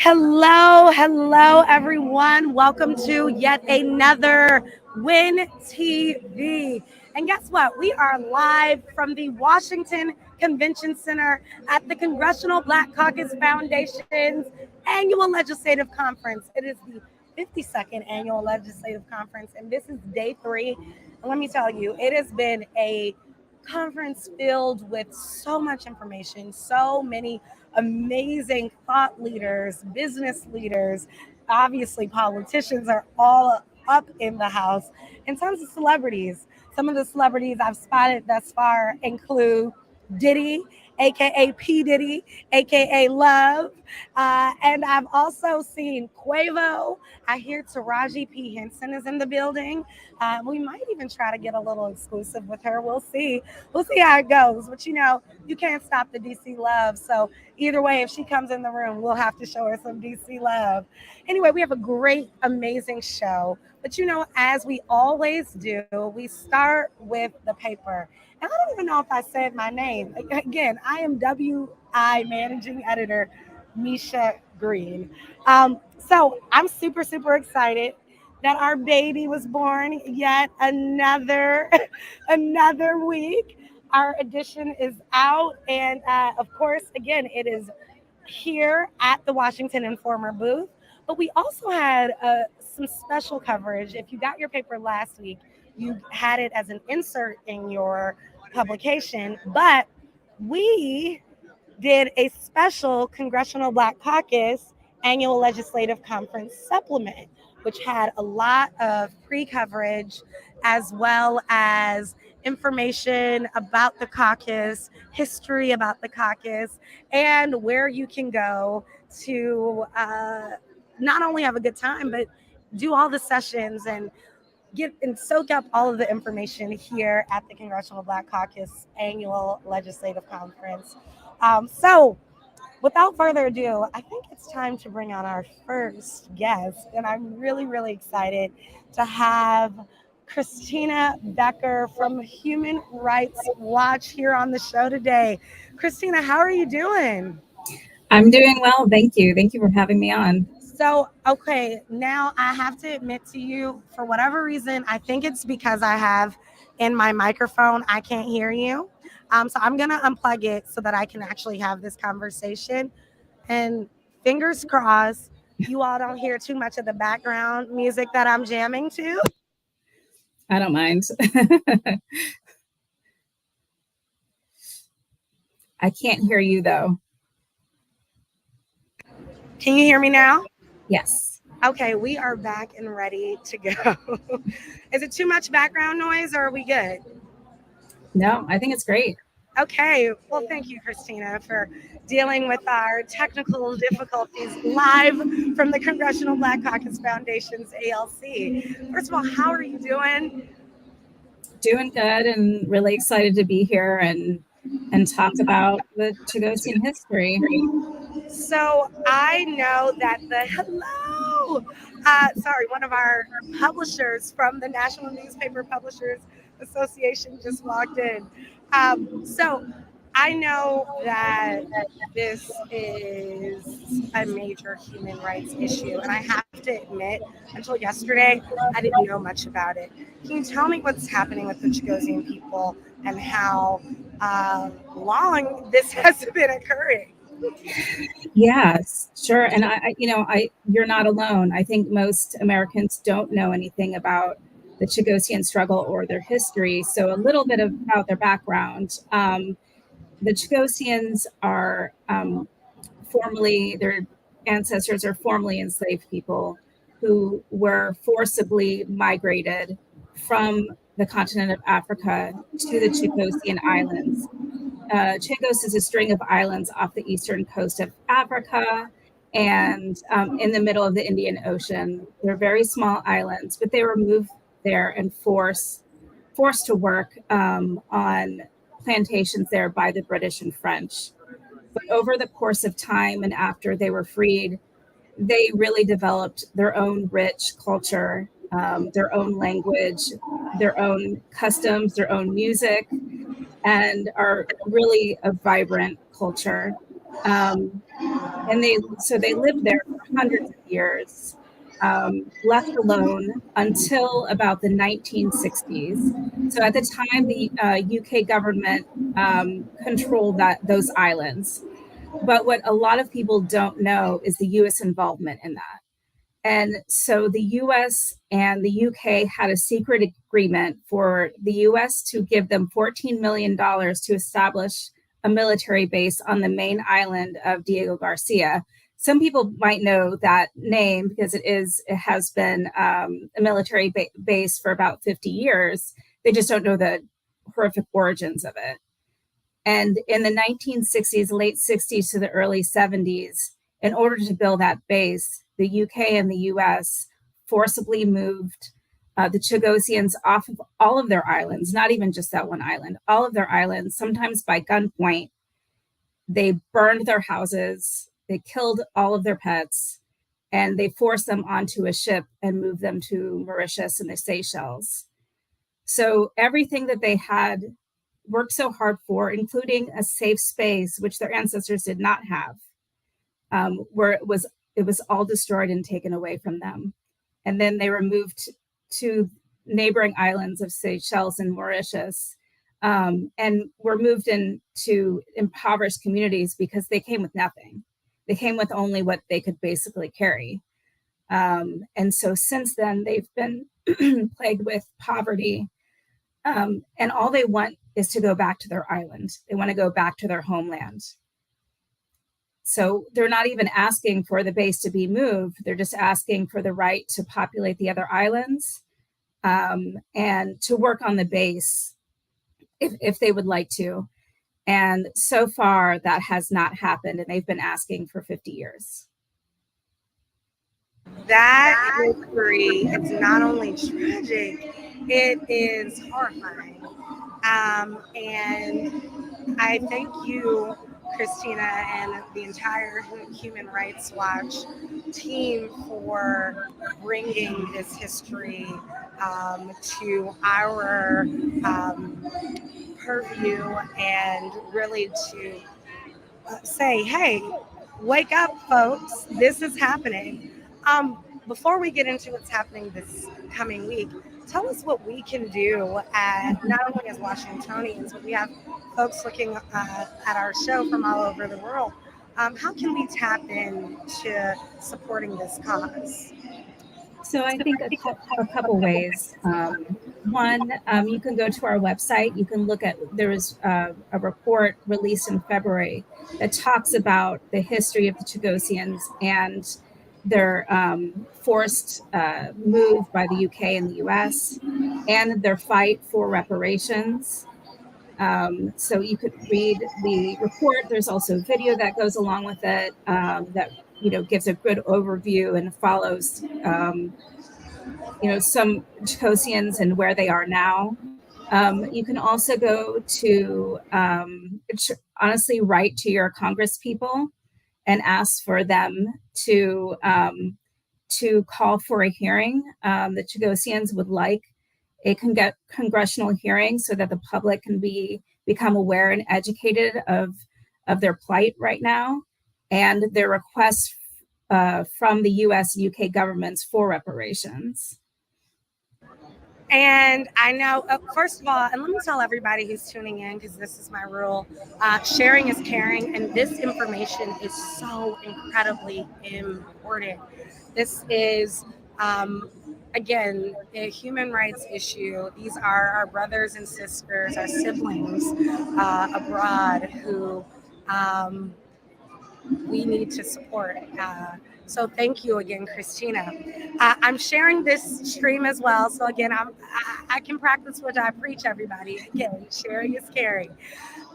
Hello, everyone. Welcome to yet another Win TV. And guess what? We are live from the Washington Convention Center at the Congressional Black Caucus Foundation's annual legislative conference. It is the 52nd annual legislative conference, and this is day three. And let me tell you, it has been a conference filled with so much information, so many amazing thought leaders, business leaders, obviously politicians are all up in the house, and tons of celebrities. Some of the celebrities I've spotted thus far include Diddy, aka P. Diddy, aka Love. And I've also seen Quavo. I hear Taraji P. Henson is in the building. We might even try to get a little exclusive with her. We'll see. We'll see how it goes. But you can't stop the DC love. So either way, if she comes in the room, we'll have to show her some DC love. Anyway, we have a great, amazing show. But as we always do, we start with the paper. And I don't even know if I said my name. Again, I am WI Managing Editor Micha Green. So I'm super, super excited that our baby was born yet another another week. Our edition is out, and of course, again, it is here at the Washington Informer booth. But we also had some special coverage. If you got your paper last week, you had it as an insert in your publication. But we did a special Congressional Black Caucus annual legislative conference supplement, which had a lot of pre-coverage as well as information about the caucus, history about the caucus, and where you can go to not only have a good time, but do all the sessions and get and soak up all of the information here at the Congressional Black Caucus annual legislative conference. So, without further ado, I think it's time to bring on our first guest, and I'm really, really excited to have Cristina Becker from Human Rights Watch here on the show today. Cristina, how are you doing? I'm doing well, thank you. Thank you for having me on. So, okay, now I have to admit to you, for whatever reason, I think it's because I have in my microphone, I can't hear you. So I'm going to unplug it so that I can actually have this conversation. And fingers crossed, you all don't hear too much of the background music that I'm jamming to. I don't mind. I can't hear you though. Can you hear me now? Yes. Okay, we are back and ready to go. Is it too much background noise or are we good? No, I think it's great. Okay, well, thank you, Cristina, for dealing with our technical difficulties live from the Congressional Black Caucus Foundation's ALC. First of all, how are you doing? Doing good and really excited to be here and talk about the Chagosian history. So I know that one of our publishers from the National Newspaper Publishers Association just walked in. So I know that this is a major human rights issue, and I have to admit, until yesterday, I didn't know much about it. Can you tell me what's happening with the Chagosian people and how long this has been occurring? Yes, sure. And you're not alone. I think most Americans don't know anything about the Chagosian struggle or their history. So a little bit about their background. The Chagosians are their ancestors are formerly enslaved people who were forcibly migrated from the continent of Africa to the Chagosian Islands. Chagos is a string of islands off the eastern coast of Africa and in the middle of the Indian Ocean. They're very small islands, but they were moved there and forced to work on plantations there by the British and French. But over the course of time and after they were freed, they really developed their own rich culture, their own language, their own customs, their own music, and are really a vibrant culture. And they lived there for hundreds of years, left alone until about the 1960s. So at the time, the UK government controlled those islands. But what a lot of people don't know is the US involvement in that. And so the US and the UK had a secret agreement for the US to give them $14 million to establish a military base on the main island of Diego Garcia. Some people might know that name because it has been a military base for about 50 years. They just don't know the horrific origins of it. And in the 1960s, late 60s to the early 70s, in order to build that base, the UK and the US forcibly moved the Chagosians off of all of their islands, not even just that one island, all of their islands, sometimes by gunpoint. They burned their houses, they killed all of their pets, and they forced them onto a ship and moved them to Mauritius and the Seychelles. So everything that they had worked so hard for, including a safe space, which their ancestors did not have, where it was all destroyed and taken away from them. And then they were moved to neighboring islands of Seychelles and Mauritius, and were moved into impoverished communities because they came with nothing. They came with only what they could basically carry. And so since then, they've been plagued with poverty. And all they want is to go back to their island. They want to go back to their homeland. So they're not even asking for the base to be moved. They're just asking for the right to populate the other islands, and to work on the base if they would like to. And so far, that has not happened, and they've been asking for 50 years. That history is not only tragic, it is horrifying. And I thank you, Cristina, and the entire Human Rights Watch team for bringing this history to our purview, and really to say, hey, wake up, folks, this is happening. Before we get into what's happening this coming week, tell us what we can do not only as Washingtonians, but we have folks looking at our show from all over the world. How can we tap into supporting this cause? So I think a couple ways. One, you can go to our website. You can look at, there was a report released in February that talks about the history of the Chagosians and their forced move by the UK and the US, and their fight for reparations. So you could read the report. There's also video that goes along with it that gives a good overview and follows some Chagosians and where they are now. You can also go to honestly write to your Congress people and ask for them to call for a hearing. The Chagosians would like a congressional hearing so that the public can become aware and educated of their plight right now, and their requests from the US and UK governments for reparations. And I know, first of all, and let me tell everybody who's tuning in, because this is my rule, sharing is caring, and this information is so incredibly important. This is, again, a human rights issue. These are our brothers and sisters, our siblings abroad who we need to support. So thank you again, Cristina. I'm sharing this stream as well. So again, I can practice what I preach, everybody. Again, sharing is caring.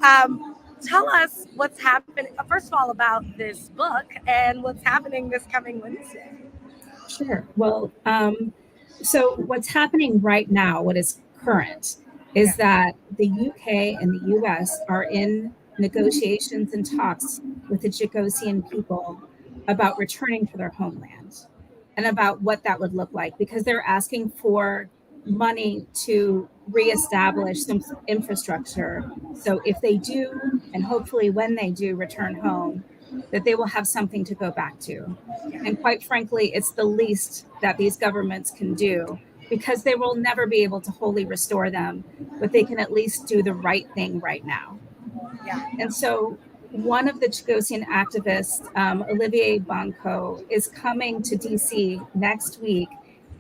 Tell us what's happening, first of all, about this book and what's happening this coming Wednesday. Sure. Well, so what's happening right now, what is current, is that the UK and the US are in negotiations and talks with the Chagosian people about returning to their homeland and about what that would look like, because they're asking for money to reestablish some infrastructure. So if they do, and hopefully when they do return home, that they will have something to go back to. And quite frankly, it's the least that these governments can do, because they will never be able to wholly restore them, but they can at least do the right thing right now. Yeah. And so one of the Chagosian activists, Olivier Bonco, is coming to DC next week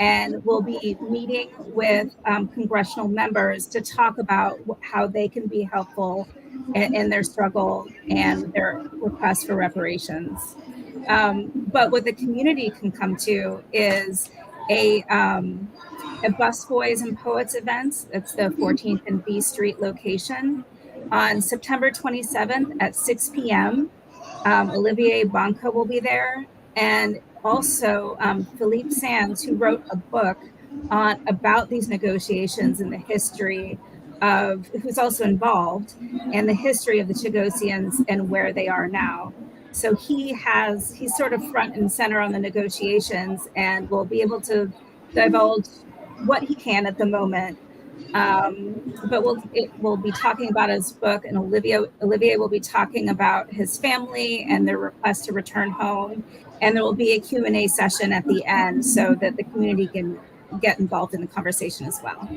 and will be meeting with congressional members to talk about how they can be helpful in their struggle and their request for reparations. But what the community can come to is a Busboys and Poets event. It's the 14th and B Street location on September 27th at 6 p.m. Olivier Bonco will be there. And also Philippe Sands, who wrote a book about these negotiations and the history of, who's also involved, and the history of the Chagosians and where they are now. So he's sort of front and center on the negotiations and will be able to divulge what he can at the moment. But we'll be talking about his book, and Olivier will be talking about his family and their request to return home. And there will be a Q&A session at the end so that the community can get involved in the conversation as well.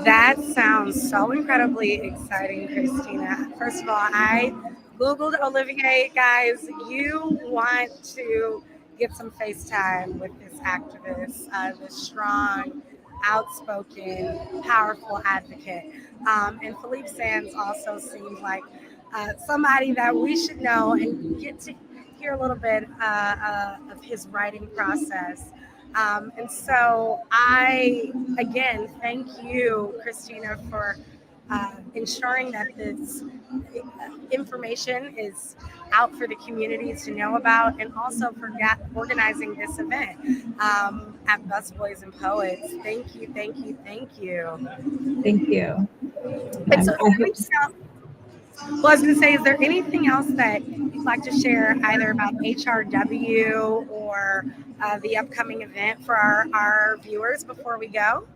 That sounds so incredibly exciting, Cristina. First of all, I Googled Olivier, guys. You want to get some FaceTime with this activist, this strong, outspoken, powerful advocate. And Philippe Sands also seems like somebody that we should know and get to hear a little bit of his writing process. And so I, again, thank you, Cristina, for ensuring that this information is out for the community to know about, and also for organizing this event at Busboys and Poets. Thank you, thank you, thank you. Thank you. And so, well, I was going to say, is there anything else that you'd like to share, either about HRW or the upcoming event for our viewers before we go?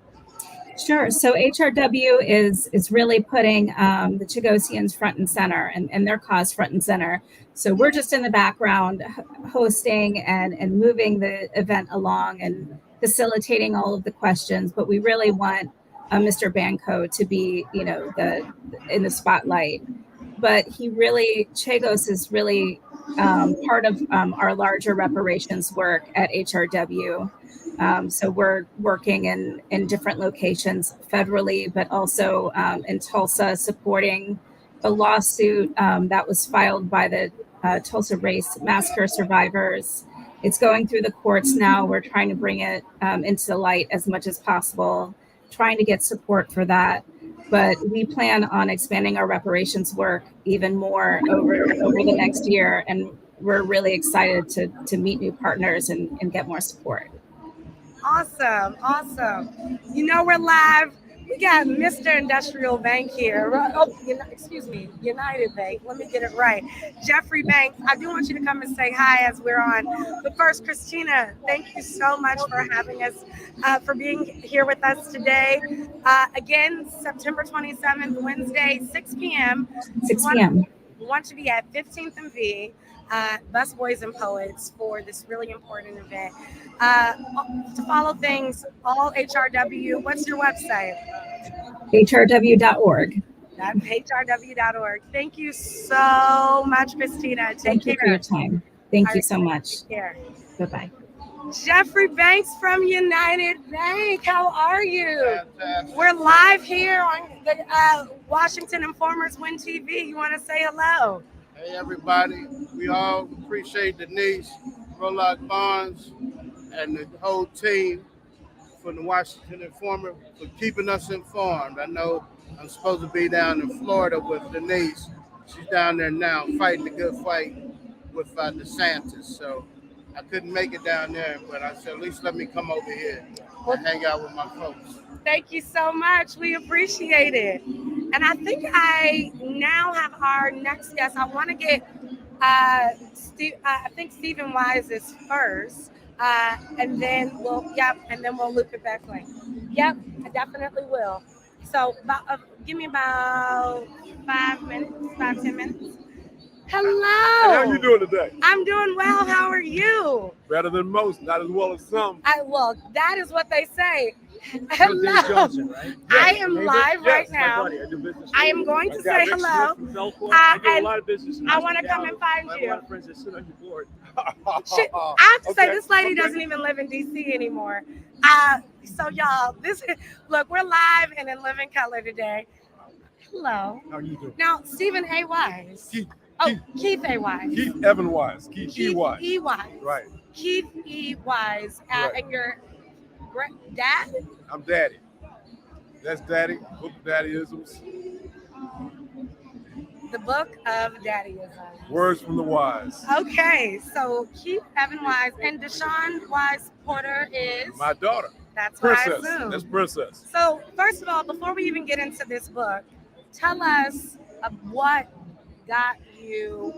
Sure. So HRW is really putting the Chagosians front and center, and their cause front and center. So we're just in the background hosting and moving the event along and facilitating all of the questions. But we really want Mr. Banco to be, in the spotlight. But Chagos is really part of our larger reparations work at HRW. So we're working in different locations federally, but also in Tulsa, supporting a lawsuit that was filed by the Tulsa race massacre survivors. It's going through the courts now. We're trying to bring it into the light as much as possible, trying to get support for that. But we plan on expanding our reparations work even more over the next year. And we're really excited to meet new partners and get more support. Awesome, awesome. We're live. We got Mr. Industrial Bank here. Oh, excuse me, United Bank. Let me get it right. Jeffrey Banks. I do want you to come and say hi as we're on. But first, Cristina, thank you so much for having us, for being here with us today. Again, September 27th, Wednesday, 6 p.m. 6 p.m. We want to be at 15th and V, Busboys and Poets, for this really important event. To follow things, all HRW, what's your website? HRW.org. That's HRW.org. Thank you so much, Cristina. Take Thank care. You for your time. Thank you so much. Take care. Bye-bye. Jeffrey Banks from United Bank. How are you? Fantastic. We're live here on the Washington Informer's Win TV. You want to say hello? Hey, everybody. We all appreciate Denise, Rolock Barnes, and the whole team from the Washington Informer for keeping us informed. I know I'm supposed to be down in Florida with Denise. She's down there now fighting the good fight with DeSantis. So I couldn't make it down there, but I said, at least let me come over here and hang out with my folks. Thank you so much. We appreciate it. And I think I now have our next guest. I want to get I think Stephen Wise is first. And then we'll loop it back in. Yep, I definitely will. So give me about 5 minutes, 5-10 minutes. Hello. And how you doing today? I'm doing well. How are you? Better than most, not as well as some. Well, that is what they say. Dave Hello. Johnson, right? I am David? live right Yes, My now. buddy, I do business. I with am him. going to I got say Rick hello. Smith From Belcourt. I do a and lot of business. In I wanna come and hospitality. find I have you. a lot of friends that sit on your board. I have to say, Okay, this lady okay. doesn't even live in DC anymore. So y'all, look, we're live and in living color today. Hello. How you doing? Now, Stephen A. Wise. Keith, Keith A. Wise. Keith Evan Wise. Keith E. Wise. E. Wise. Right. Keith E. Wise. Right. And your dad? I'm Daddy. That's Daddy. Book of Daddyisms. The Book of Daddyism. Words from the Wise. Okay, so Keith Evan Wise and Deshaun Wise Porter is My daughter. That's what Princess. I assume. That's Princess. So first of all, before we even get into this book, tell us what got you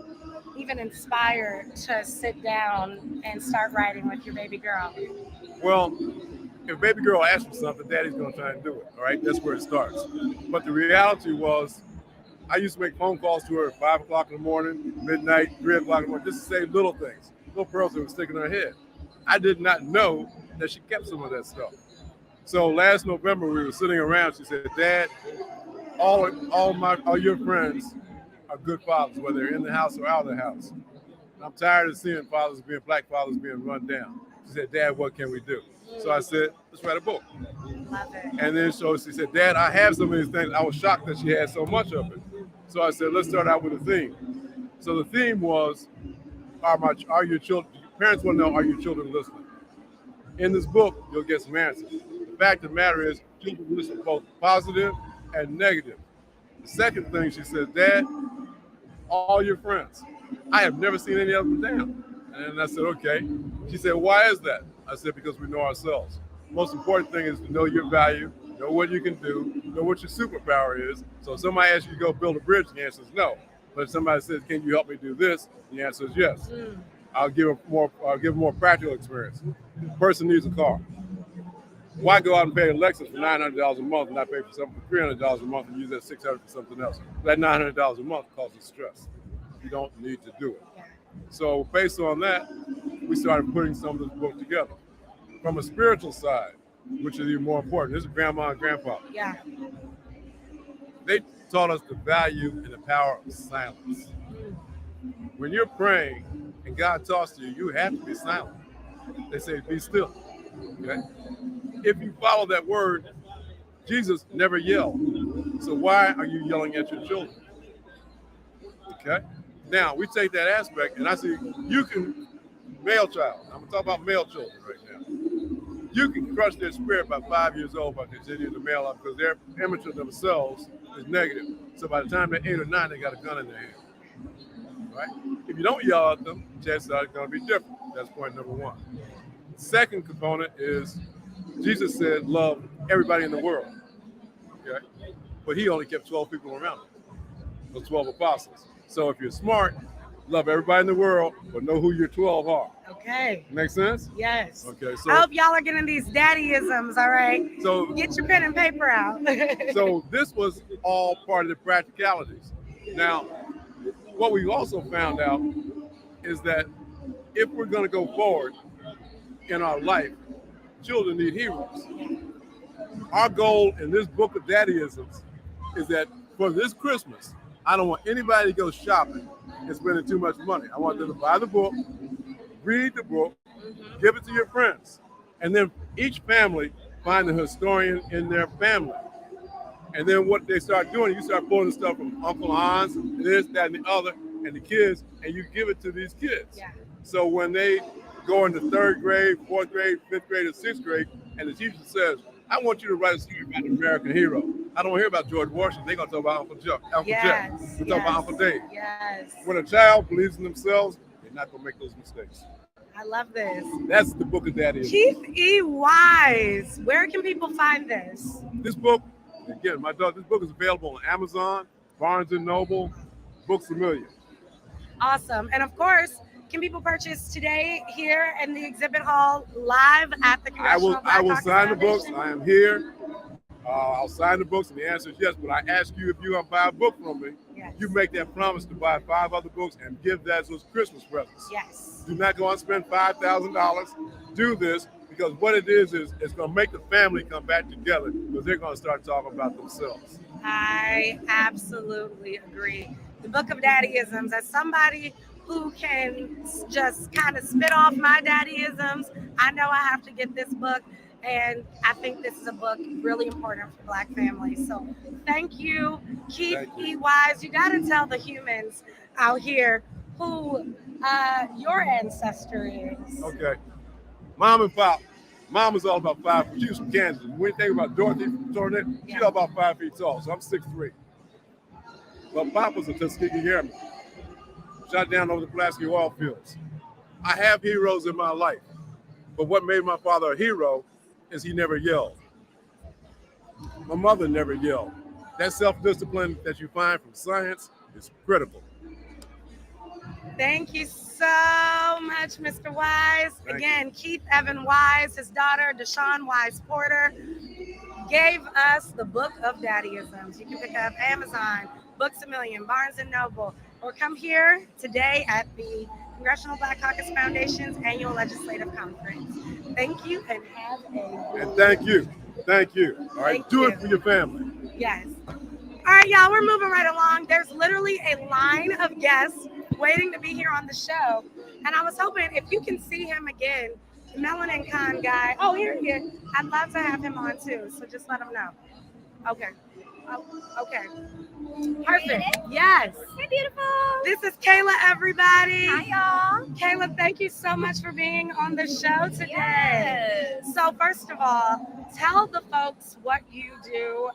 even inspired to sit down and start writing with your baby girl. Well, if baby girl asks for something, Daddy's gonna try and do it. All right, that's where it starts. But the reality was, I used to make phone calls to her at 5 o'clock in the morning, midnight, 3 o'clock in the morning, just to say little things, little pearls that were sticking in her head. I did not know that she kept some of that stuff. So last November, we were sitting around. She said, "Dad, all your friends are good fathers, whether they're in the house or out of the house. I'm tired of seeing black fathers being run down." She said, "Dad, what can we do?" So I said, "Let's write a book." Love it. And then so she said, "Dad, I have some of these things." I was shocked that she had so much of it. So I said, "Let's start out with a theme." So the theme was, are your children, parents want to know, are your children listening? In this book, you'll get some answers. The fact of the matter is, children listen both positive and negative. The second thing she said, "Dad, all your friends, I have never seen any of them down." And I said, "Okay." She said, "Why is that?" I said, "Because we know ourselves. Most important thing is to know your value, know what you can do, know what your superpower is. So if somebody asks you to go build a bridge, the answer is no. But if somebody says, 'Can you help me do this?' the answer is yes." I'll give a more practical experience. The person needs a car. Why go out and pay a Lexus for $900 a month and not pay for something for $300 a month and use that $600 for something else? That $900 a month causes stress. You don't need to do it. So based on that, we started putting some of this book together. From a spiritual side, which is even more important, this is grandma and grandpa. Yeah. They taught us the value and the power of silence. When you're praying and God talks to you, you have to be silent. They say, be still. Okay? If you follow that word, Jesus never yelled. So why are you yelling at your children? Okay? Now, we take that aspect, and I see male child, I'm going to talk about male children right now. You can crush their spirit by 5 years old by continuing to male up because their image of themselves is negative. So by the time they're 8 or 9, they got a gun in their hand. Right? If you don't yell at them, chances are it's going to be different. That's point number one. Second component is Jesus said, love everybody in the world. Okay? But he only kept 12 people around him, those 12 apostles. So if you're smart, love everybody in the world, but know who your 12 are. Okay. Make sense? Yes. Okay. So I hope y'all are getting these daddyisms, all right? So Get your pen and paper out. So this was all part of the practicalities. Now, what we also found out is that if we're going to go forward in our life, children need heroes. Our goal in this book of daddyisms is that for this Christmas, I don't want anybody to go shopping and spending too much money. I want them to buy the book, read the book, give it to your friends, and then each family find a historian in their family. And then what they start doing, you start pulling the stuff from Uncle Hans, this, that, and the other, and the kids, and you give it to these kids. Yeah. So when they go into 3rd grade, 4th grade, 5th grade, or 6th grade, and the teacher says, I want you to write a story about an American hero. I don't want to hear about George Washington. They're going to talk about Uncle Jeff. Yes. We're talking about Uncle Dave. Yes. When a child believes in themselves, they're not going to make those mistakes. I love this. That's the book of daddy. Keith E. Wise. Where can people find this? This book, again, this book is available on Amazon, Barnes & Noble, Books A Million. Awesome. And of course, can people purchase today here in the exhibit hall live at the Congressional? I will sign the books. I am here. I'll sign the books, and the answer is yes. But I ask you if you're going to buy a book from me, Yes. You make that promise to buy 5 other books and give that as Christmas presents. Yes. Do not go and spend $5,000. Do this because what it is it's going to make the family come back together because they're going to start talking about themselves. I absolutely agree. The Book of Daddyisms, as somebody who can just kind of spit off my daddyisms, I know I have to get this book. And I think this is a book really important for Black families. So thank you, Keith E. Wise. You got to tell the humans out here who your ancestor is. Okay. Mom and Pop. Mom was all about 5 feet. She was from Kansas. When you think about Dorothy from Tornado, she's all about 5 feet tall. So I'm 6'3". But Pop was a Tuskegee Airman. Shot down over the Pulaski oil fields. I have heroes in my life. But what made my father a hero is he never yelled. My mother never yelled. That self-discipline that you find from science is critical. Thank you so much, Mr. Wise. Again, Keith Evan Wise, his daughter, Deshaun Wise Porter, gave us the Book of Daddyisms. You can pick up Amazon, Books A Million, Barnes & Noble, or come here today at the Congressional Black Caucus Foundation's annual legislative conference. Thank you and have a And thank you. Thank you. All right, do it for your family. Yes. All right, y'all, we're moving right along. There's literally a line of guests waiting to be here on the show. And I was hoping if you can see him again, the Melanin Con guy. Oh, here he is. I'd love to have him on too. So just let him know. Okay. Okay. Perfect. Yes. Hey, beautiful. This is Kayla, everybody. Hi, y'all. Kayla, thank you so much for being on the show today. Yes. So first of all, tell the folks what you do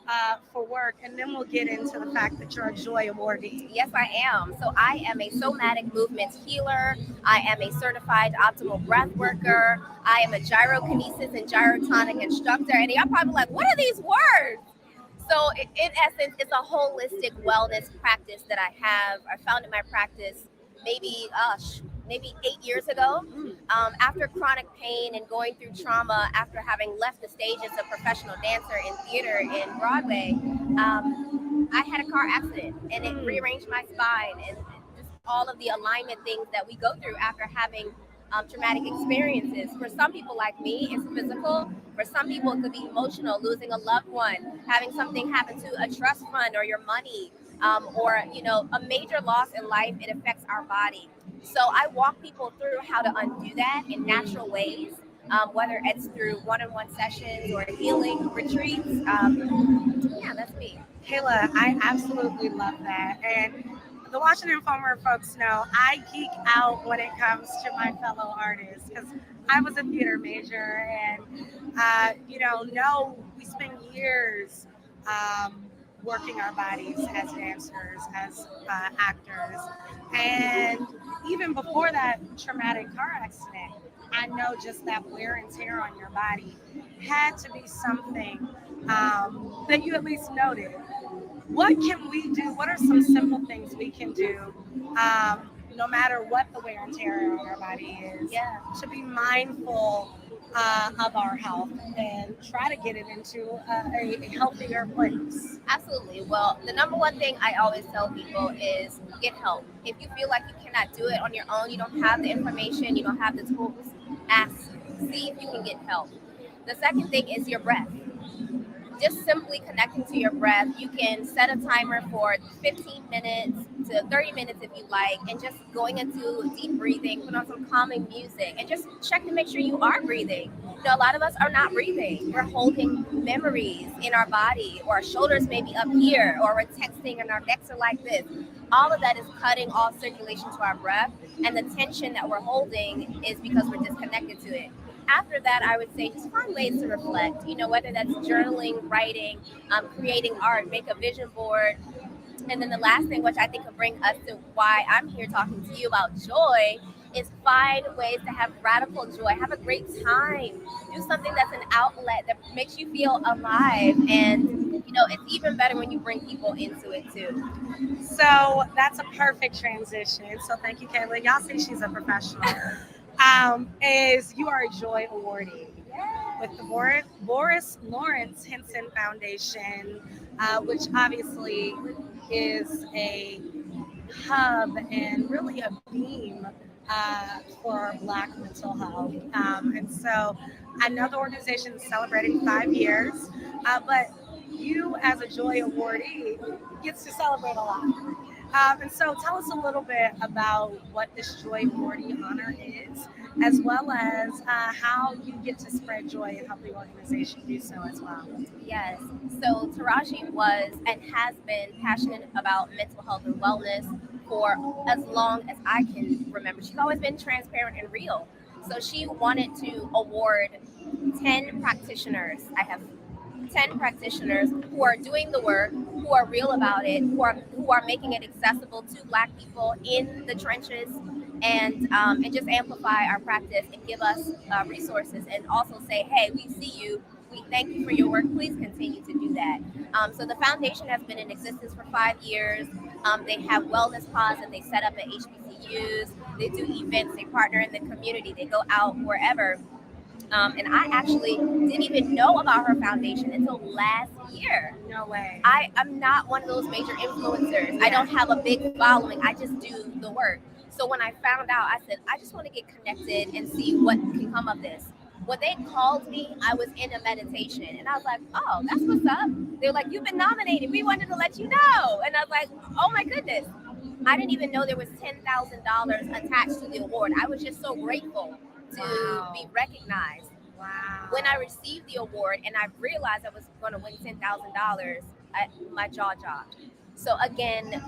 for work, and then we'll get into the fact that you're a Joy Awardee. Yes, I am. So I am a somatic movement healer. I am a certified optimal breath worker. I am a gyrokinesis and gyrotonic instructor. And y'all probably like, what are these words? So in essence, it's a holistic wellness practice that I have. I founded my practice maybe 8 years ago. After chronic pain and going through trauma, after having left the stage as a professional dancer in theater in Broadway, I had a car accident and it rearranged my spine and just all of the alignment things that we go through after having traumatic experiences. For some people like me, it's physical. For some people, it could be emotional, losing a loved one, having something happen to a trust fund or your money, or a major loss in life. It affects our body. So I walk people through how to undo that in natural ways, whether it's through one-on-one sessions or healing retreats. Yeah, that's me. Kayla, I absolutely love that. And the Washington Informer folks know I geek out when it comes to my fellow artists because I was a theater major and, we spend years working our bodies as dancers, as actors. And even before that traumatic car accident, I know just that wear and tear on your body had to be something that you at least noted. What can we do? What are some simple things we can do, no matter what the wear and tear on our body is, to be mindful of our health and try to get it into a healthier place? Absolutely. Well, the number one thing I always tell people is get help. If you feel like you cannot do it on your own, you don't have the information, you don't have the tools, ask, see if you can get help. The second thing is your breath. Just simply connecting to your breath. You can set a timer for 15 minutes to 30 minutes if you like, and just going into deep breathing, put on some calming music, and just check to make sure you are breathing. A lot of us are not breathing. We're holding memories in our body, or our shoulders may be up here, or we're texting and our necks are like this. All of that is cutting off circulation to our breath, and the tension that we're holding is because we're disconnected to it. After that, I would say just find ways to reflect, whether that's journaling, writing, creating art, make a vision board. And then the last thing, which I think will bring us to why I'm here talking to you about joy, is find ways to have radical joy. Have a great time. Do something that's an outlet that makes you feel alive. And, it's even better when you bring people into it too. So that's a perfect transition. So thank you, Kayla. Y'all see she's a professional. Is you are a Joy Awardee with the Boris Lawrence Henson Foundation, which obviously is a hub and really a beam for Black mental health. And so I know the organization is celebrating 5 years, but you as a Joy Awardee gets to celebrate a lot. And so tell us a little bit about what this Joy Awardee honor is, as well as how you get to spread joy and help the organization do so as well. Yes. So Taraji was and has been passionate about mental health and wellness for as long as I can remember. She's always been transparent and real. So she wanted to award 10 practitioners. I have 10 practitioners who are doing the work, who are real about it, who are making it accessible to Black people in the trenches, and just amplify our practice and give us resources, and also say, hey, we see you. We thank you for your work. Please continue to do that. So the foundation has been in existence for 5 years. They have wellness pods that they set up at HBCUs. They do events. They partner in the community. They go out wherever. And I actually didn't even know about her foundation until last year. No way. I'm not one of those major influencers. I don't have a big following. I just do the work. So when I found out, I said, I just want to get connected and see what can come of this. When they called me, I was in a meditation, and I was like, oh, that's what's up. They were like, you've been nominated. We wanted to let you know. And I was like, oh my goodness. I didn't even know there was $10,000 attached to the award. I was just so grateful to be recognized. Wow. When I received the award and I realized I was going to win $10,000, my jaw dropped. So again,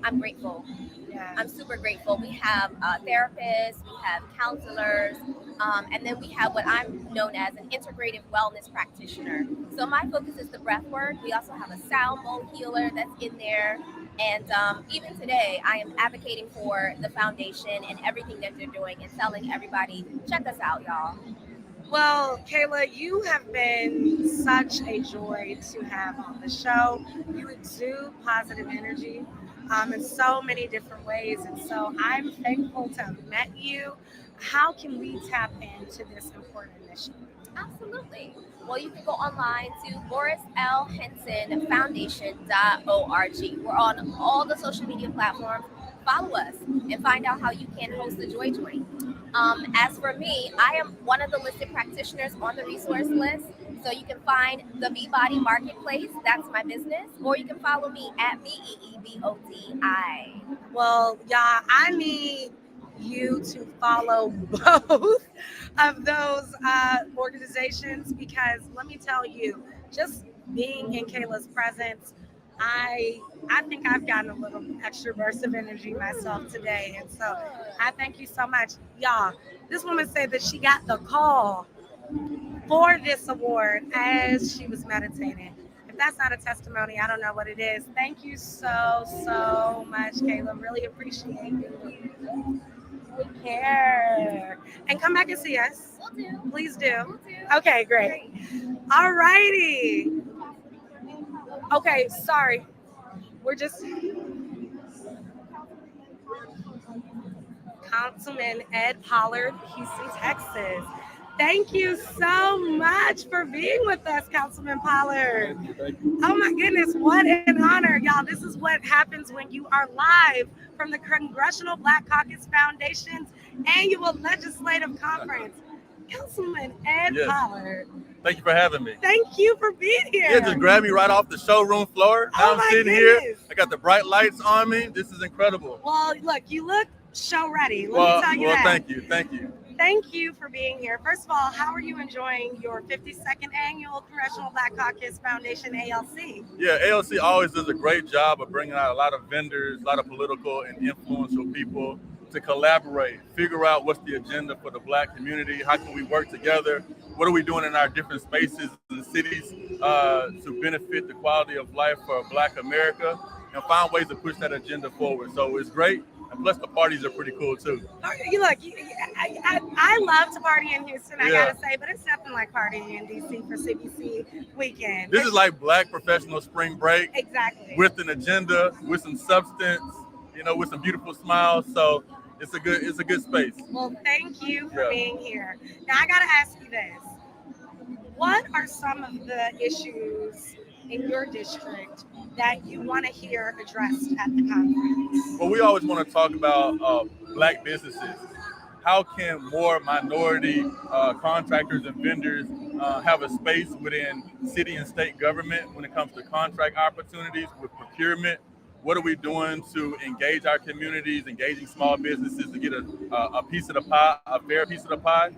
I'm grateful. Yeah. I'm super grateful. We have therapists, we have counselors, and then we have what I'm known as an integrative wellness practitioner. So my focus is the breath work. We also have a sound bowl healer that's in there. And even today, I am advocating for the foundation and everything that they're doing and telling everybody, check us out, y'all. Well, Kayla, you have been such a joy to have on the show. You exude positive energy in so many different ways. And so I'm thankful to have met you. How can we tap into this important mission? Absolutely. Well, you can go online to BorisLHensonFoundation.org. We're on all the social media platforms. Follow us and find out how you can host the Joy Joint. As for me, I am one of the listed practitioners on the resource list. So you can find the Beebody Marketplace. That's my business. Or you can follow me at BEEBOTI. Well, y'all, I need you to follow both of those organizations, because let me tell you, just being in Kayla's presence, I think I've gotten a little extra burst of energy myself today. And so I thank you so much. Y'all, this woman said that she got the call for this award as she was meditating. If that's not a testimony, I don't know what it is. Thank you so much, Kayla. Really appreciate you. Take care. And come back and see us. Will do. Please do. Will do. Okay, great. All righty. Okay, sorry. We're just Councilman Ed Pollard, Houston, Texas. Thank you so much for being with us, Councilman Pollard. Thank you. Oh my goodness, what an honor, y'all. This is what happens when you are live from the Congressional Black Caucus Foundation's annual legislative conference. Councilman Ed Yes. Pollard, Thank you for having me. thank you for being here. Yeah, just grabbed me right off the showroom floor. Now Oh I'm my sitting goodness. here. I got the bright lights on me. This is incredible. Well, look, you look show ready. Let me tell you that. Thank you. Thank you for being here. First of all, how are you enjoying your 52nd annual Congressional Black Caucus Foundation ALC? Yeah, ALC always does a great job of bringing out a lot of vendors, a lot of political and influential people to collaborate, figure out what's the agenda for the Black community, how can we work together, what are we doing in our different spaces and cities to benefit the quality of life for Black America, and find ways to push that agenda forward. So it's great. And plus the parties are pretty cool too. You look, I love to party in Houston, I Yeah. gotta say, but it's nothing like partying in DC for CBC weekend. This is like Black professional spring break Exactly. with an agenda, with some substance, with some beautiful smiles. So it's a good space. Well, thank you for Yeah. being here. Now I gotta ask you this. What are some of the issues in your district that you want to hear addressed at the conference? Well, we always want to talk about Black businesses. How can more minority contractors and vendors have a space within city and state government when it comes to contract opportunities with procurement? What are we doing to engage our communities, engaging small businesses to get a piece of the pie, a fair piece of the pie?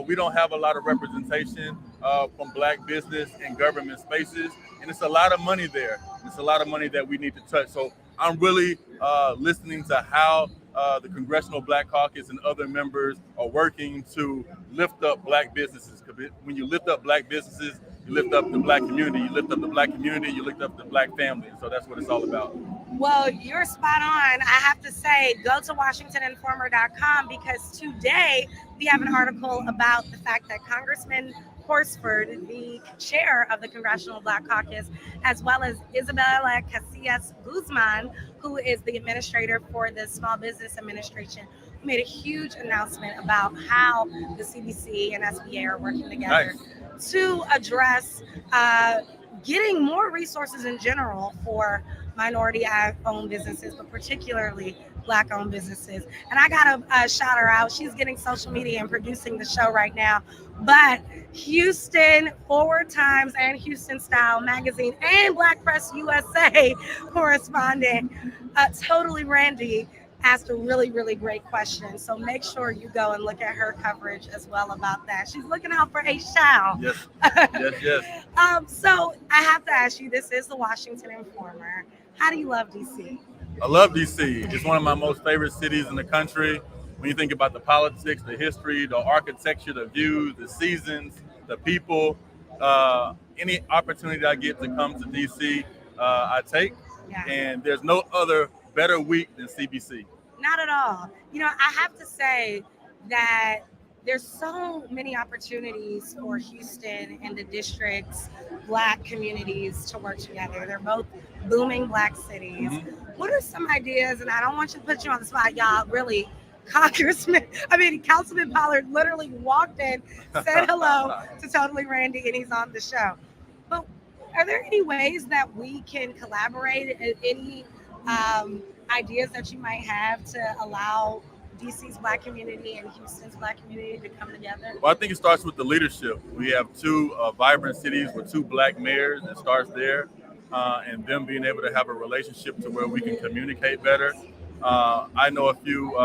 We don't have a lot of representation from Black business and government spaces, and it's a lot of money there. It's a lot of money that we need to touch. So I'm really listening to how the Congressional Black Caucus and other members are working to lift up Black businesses. Because when you lift up Black businesses, you lift up the Black community. You lift up the Black community, you lift up the Black family. And so that's what it's all about. Well, you're spot on. I have to say, go to WashingtonInformer.com because today we have an article about the fact that Congressman Horsford, the chair of the Congressional Black Caucus, as well as Isabella Casillas Guzman, who is the administrator for the Small Business Administration, made a huge announcement about how the CBC and SBA are working together to address getting more resources in general for minority-owned businesses, but particularly Black-owned businesses. And I gotta shout her out. She's getting social media and producing the show right now. But Houston Forward Times and Houston Style Magazine and Black Press USA correspondent, Totally Randy, asked a really, really great question. So make sure you go and look at her coverage as well about that. She's looking out for a shout. Yes, yes. So I have to ask you, this is the Washington Informer. How do you love DC? I love DC. It's one of my most favorite cities in the country. When you think about the politics, the history, the architecture, the views, the seasons, the people, any opportunity I get to come to DC, I take. Yeah. And there's no other better week than CBC. Not at all. You know, I have to say that there's so many opportunities for Houston and the district's Black communities to work together. They're both booming Black cities. Mm-hmm. What are some ideas? And I don't want you to put you on the spot, y'all. Really, Councilman Pollard literally walked in, said hello to Totally Randy, and he's on the show. But are there any ways that we can collaborate? Any ideas that you might have to allow DC's Black community and Houston's Black community to come together? Well, I think it starts with the leadership. We have two vibrant cities with two Black mayors. It starts there, and them being able to have a relationship to where we can communicate better. I know a few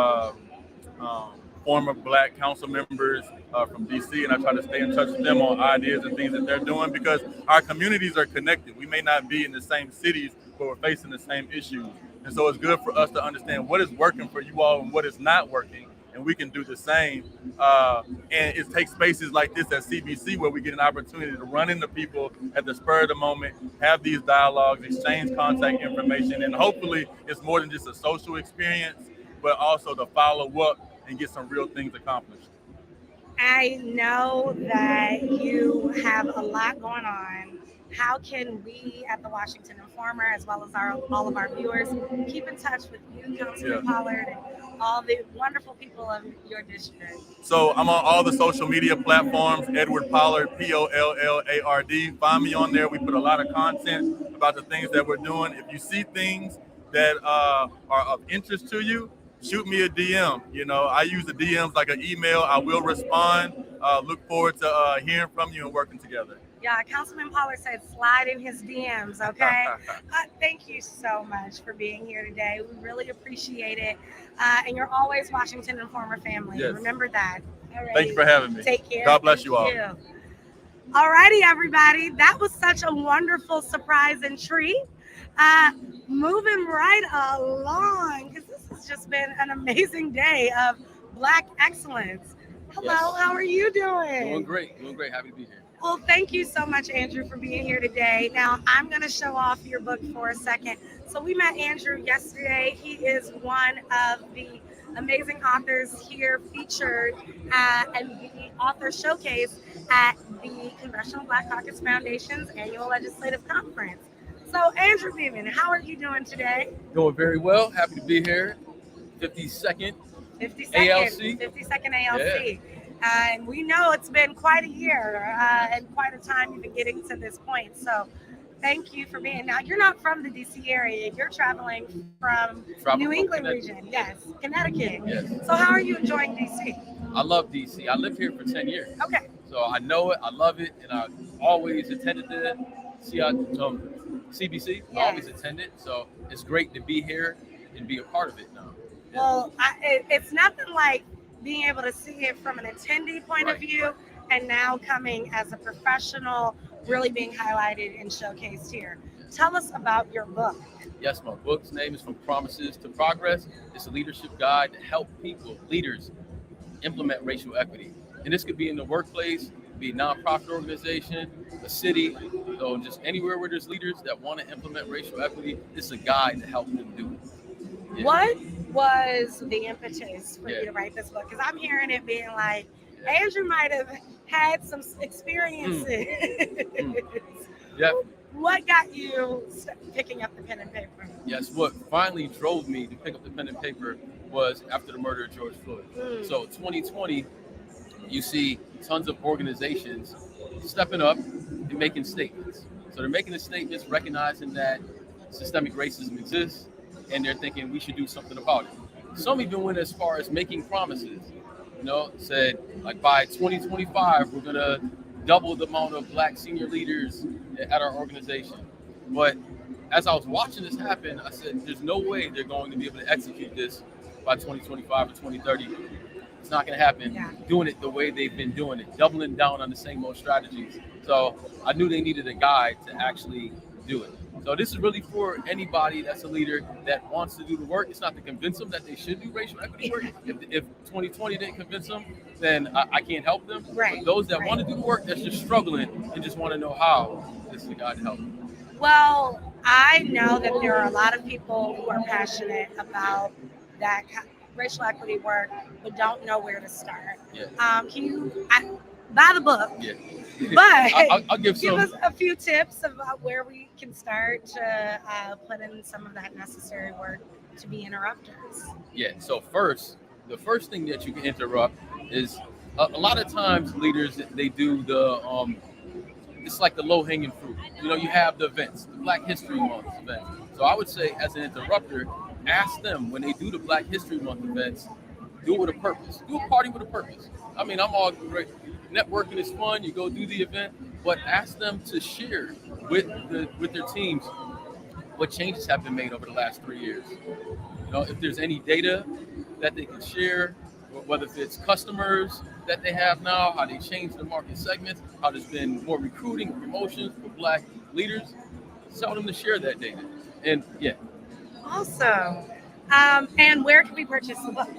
former Black council members from DC, and I try to stay in touch with them on ideas and things that they're doing because our communities are connected. We may not be in the same cities, but we're facing the same issues. And so it's good for us to understand what is working for you all and what is not working, and we can do the same. And it takes spaces like this at CBC where we get an opportunity to run into people at the spur of the moment, have these dialogues, exchange contact information, and hopefully it's more than just a social experience, but also to follow up and get some real things accomplished. I know that you have a lot going on. How can we at the Washington Informer, as well as all of our viewers, keep in touch with you, Councilman Pollard, and all the wonderful people of your district? So I'm on all the social media platforms, Edward Pollard, Pollard. Find me on there. We put a lot of content about the things that we're doing. If you see things that are of interest to you, shoot me a DM. You know, I use the DMs like an email. I will respond. Look forward to hearing from you and working together. Yeah, Councilman Pollard said slide in his DMs, okay? Thank you so much for being here today. We really appreciate it. And you're always Washington Informer family. Yes. Remember that. Alrighty. Thank you for having me. Take care. God bless you all. All righty, everybody. That was such a wonderful surprise and treat. Moving right along, because this has just been an amazing day of Black excellence. Hello, Yes. How are you doing? Doing great. Happy to be here. Well, thank you so much, Andrew, for being here today. Now, I'm going to show off your book for a second. So we met Andrew yesterday. He is one of the amazing authors here featured at the author showcase at the Congressional Black Caucus Foundation's annual legislative conference. So, Andrew Beeman, how are you doing today? Doing very well. Happy to be here. 52nd 52nd ALC. 52nd ALC. And we know it's been quite a year and quite a time even getting to this point. So thank you for being. Now, you're not from the DC area. You're traveling from New England region. Yes, Connecticut. Yes. So how are you enjoying DC? I love DC. I lived here for 10 years. Okay. So I know it, I love it, and I always attended the CBC. I Yes. always attended. So it's great to be here and be a part of it now. Yeah. Well, it's nothing like being able to see it from an attendee point of Right. view, and now coming as a professional, really being highlighted and showcased here. Tell us about your book. Yes, my book's name is From Promises to Progress. It's a leadership guide to help people, leaders, implement racial equity. And this could be in the workplace, be a nonprofit organization, a city, so just anywhere where there's leaders that want to implement racial equity, it's a guide to help them do it. Yeah. What was the impetus for Yeah. you to write this book? Because I'm hearing it being like, Andrew might have had some experiences. Yeah. What got you picking up the pen and paper? Yes, what finally drove me to pick up the pen and paper was after the murder of George Floyd. So 2020, you see tons of organizations stepping up and making statements. So they're making the statements recognizing that systemic racism exists, and they're thinking we should do something about it. Some even went as far as making promises. Said like by 2025, we're gonna double the amount of Black senior leaders at our organization. But as I was watching this happen, I said, there's no way they're going to be able to execute this by 2025 or 2030. It's not going to happen doing it the way they've been doing it, doubling down on the same old strategies. So I knew they needed a guide to actually do it. So this is really for anybody that's a leader that wants to do the work. It's not to convince them that they should do racial equity work. If 2020 didn't convince them, then I can't help them. Right. But those that want to do the work, that's just struggling and just want to know how, this is the guide to help them. Well, I know that there are a lot of people who are passionate about that racial equity work, but don't know where to start. Yeah. Can you buy the book? Yeah. But I'll give us a few tips about where we can start to put in some of that necessary work to be interrupters. Yeah. So the first thing that you can interrupt is a lot of times leaders, they do the it's like the low-hanging fruit. You have the events, the Black History Month event. So I would say, as an interrupter, ask them when they do the Black History Month events, do it with a purpose. Do a party with a purpose. I mean, I'm all great. Networking is fun. You go do the event, but ask them to share with their teams what changes have been made over the last 3 years. If there's any data that they can share, whether it's customers that they have now, how they changed the market segments, how there's been more recruiting, promotions for Black leaders, tell them to share that data. And Awesome. And where can we purchase the book?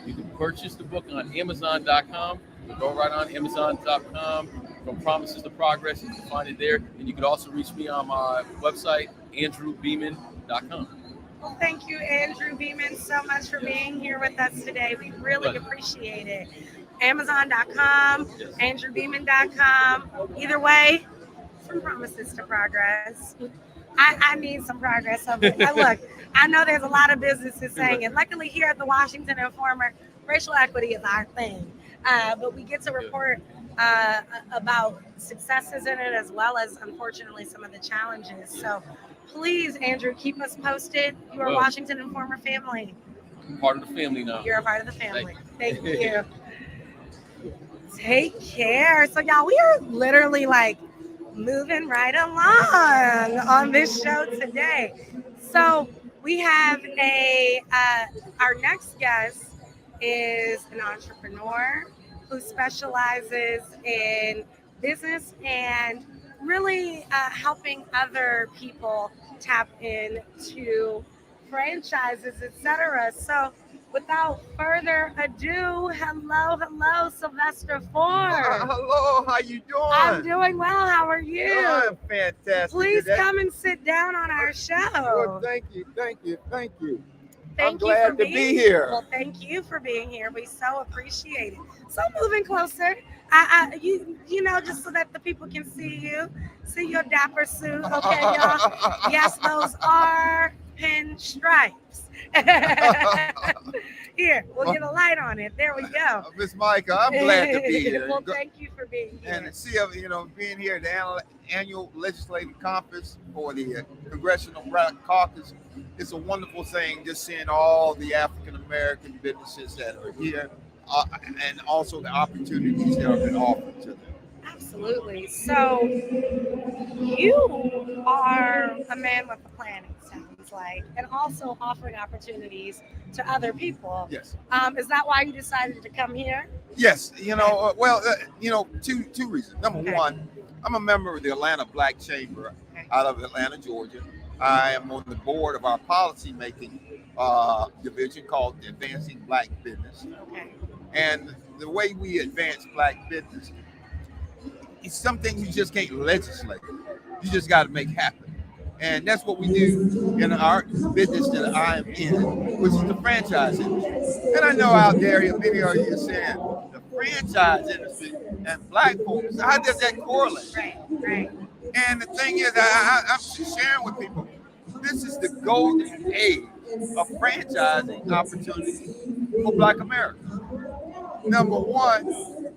You can purchase the book on Amazon.com. You go right on Amazon.com. From Promises to Progress, you can find it there. And you can also reach me on my website, AndrewBeeman.com. Well, thank you, Andrew Beeman, so much for being here with us today. We really appreciate it. Amazon.com, Yes. AndrewBeeman.com. Either way, From Promises to Progress. I need some progress. So, look, I know there's a lot of businesses saying it. Luckily, here at the Washington Informer, racial equity is our thing. But we get to report about successes in it, as well as, unfortunately, some of the challenges. So please, Andrew, keep us posted. You are Washington Informer family. I'm part of the family now. You're a part of the family. Thank you. Take care. So, y'all, we are literally like moving right along on this show today. So we have our next guest is an entrepreneur who specializes in business and really helping other people tap into franchises, etc. So without further ado, hello, Sylvester Ford. Hello, how you doing? I'm doing well. How are you? I'm fantastic. Please today. come and sit down on our show. Well, thank you. Thank I'm you glad for to being be here. Well, thank you for being here. We so appreciate it. So moving closer, you know, just so that the people can see your dapper suit. Okay, y'all. Yes, those are pinstripes. Here, we'll get a light on it. There we go. Miss Micah, I'm glad to be here. Well, thank you for being here. And to see, being here at the annual legislative conference for the Congressional Caucus, it's a wonderful thing. Just seeing all the African American businesses that are here, and also the opportunities that have been offered to them. Absolutely. So you are a man with a plan, it sounds like, and also offering opportunities to other people. Yes. Is that why you decided to come here? Yes. Two reasons. Number one, I'm a member of the Atlanta Black Chamber out of Atlanta, Georgia. I am on the board of our policy making division called Advancing Black Business. Okay. And the way we advance Black business, it's something you just can't legislate. You just got to make happen. And that's what we do in our business that I am in, which is the franchise industry. And I know out there, many of you are saying, the franchise industry and Black folks, how does that correlate? Right. And the thing is, I'm sharing with people, this is the golden age of franchising opportunities for Black Americans. Number one,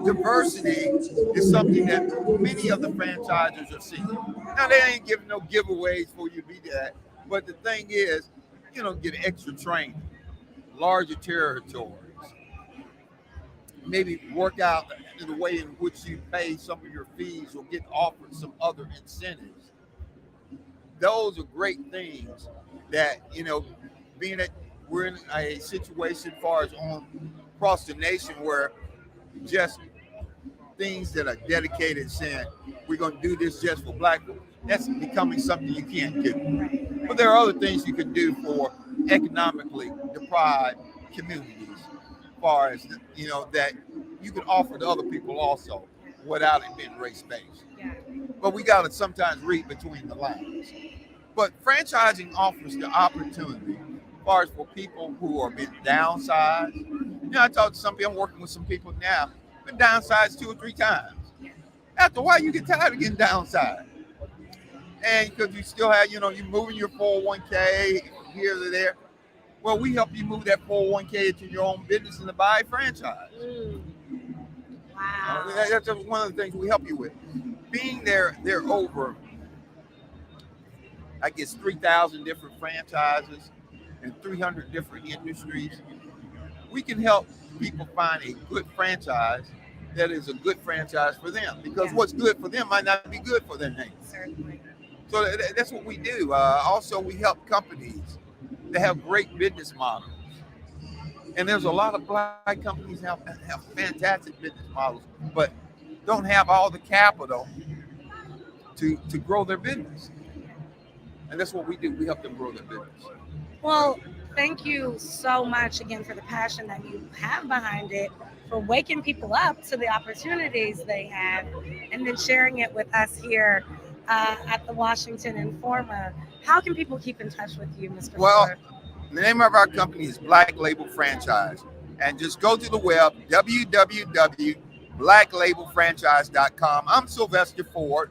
diversity is something that many of the franchisers are seeking. Now, they ain't giving no giveaways for you to be that, but the thing is, get extra training, larger territories, maybe work out the way in which you pay some of your fees or get offered some other incentives. Those are great things that, being that we're in a situation as far as across the nation where just things that are dedicated saying we're going to do this just for Black people, that's becoming something you can't do. But there are other things you can do for economically deprived communities, as far as that you can offer to other people also without it being race-based. But we got to sometimes read between the lines. But franchising offers the opportunity as far as for people who are being downsized. I talked to some people, I'm working with some people now, been downsized 2 or 3 times. After a while, you get tired of getting downsized. And because you still have, you're moving your 401k here to there. Well, we help you move that 401k into your own business and to buy a franchise. Wow. That's just one of the things we help you with. Being there over, I guess, 3,000 different franchises and 300 different industries. We can help people find a good franchise that is a good franchise for them, because what's good for them might not be good for their name. Certainly. So that's what we do. Also, we help companies that have great business models. And there's a lot of Black companies that have fantastic business models, but don't have all the capital to grow their business. And that's what we do. We help them grow their business. Well, thank you so much again for the passion that you have behind it, for waking people up to the opportunities they have, and then sharing it with us here at the Washington Informer. How can people keep in touch with you, Mr. Ford? The name of our company is Black Label Franchise. And just go to the web, www.blacklabelfranchise.com. I'm Sylvester Ford.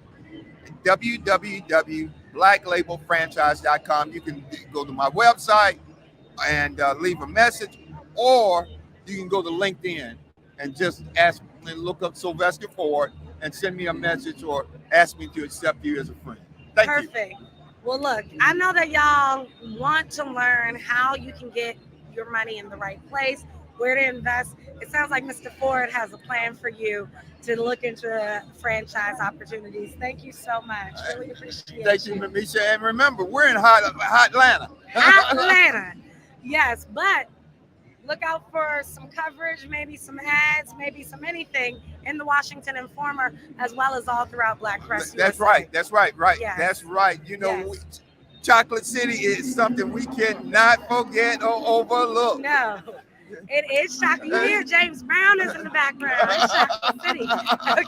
www.blacklabelfranchise.com. You can go to my website and leave a message, or you can go to LinkedIn and just look up Sylvester Ford and send me a message or ask me to accept you as a friend. Thank you. Perfect. Well, look, I know that y'all want to learn how you can get your money in the right place, where to invest. It sounds like Mr. Ford has a plan for you to look into franchise opportunities. Thank you so much. Really appreciate it. Thank you, Micha. And remember, we're in hot Atlanta. Atlanta. Yes, but look out for some coverage, maybe some ads, maybe some anything in the Washington Informer, as well as all throughout Black Press. That's USA. right. That's right. Yes. That's right. Chocolate City is something we cannot forget or overlook. No, it is chocolate. You hear James Brown is in the background. It's Chocolate City. Okay.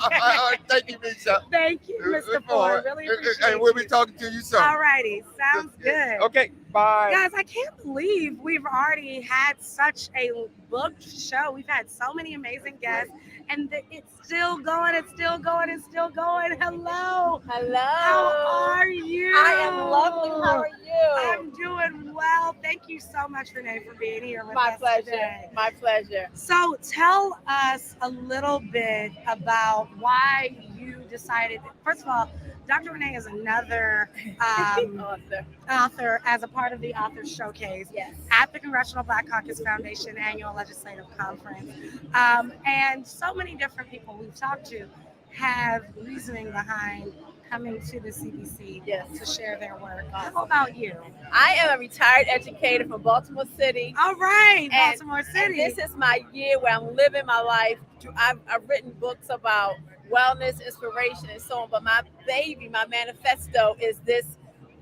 Thank you, Micha. Thank you, Mr. Ford. Really appreciate it. And we'll be talking to you soon. All righty. Sounds good. Okay, bye. Guys, I can't believe we've already had such a booked show. We've had so many amazing guests, and it's still going. It's still going. It's still going. Hello. Hello. How are you? I am lovely. How are you? you? I'm doing well. Thank you so much, Renee, for being here with My us pleasure. today. My pleasure. So tell us a little bit about why you decided. First of all, Dr. Renee is another Author. author as a part of the Author Showcase Yes. at the Congressional Black Caucus Foundation Annual Legislative Conference. And so many different people we've talked to have reasoning behind coming to the CBC Yes. to share their work. How about you? I am a retired educator from Baltimore City. All right, And- Baltimore And City. this is my year where I'm living my life. I've written books about wellness, inspiration, and so on. But my baby, my manifesto, is this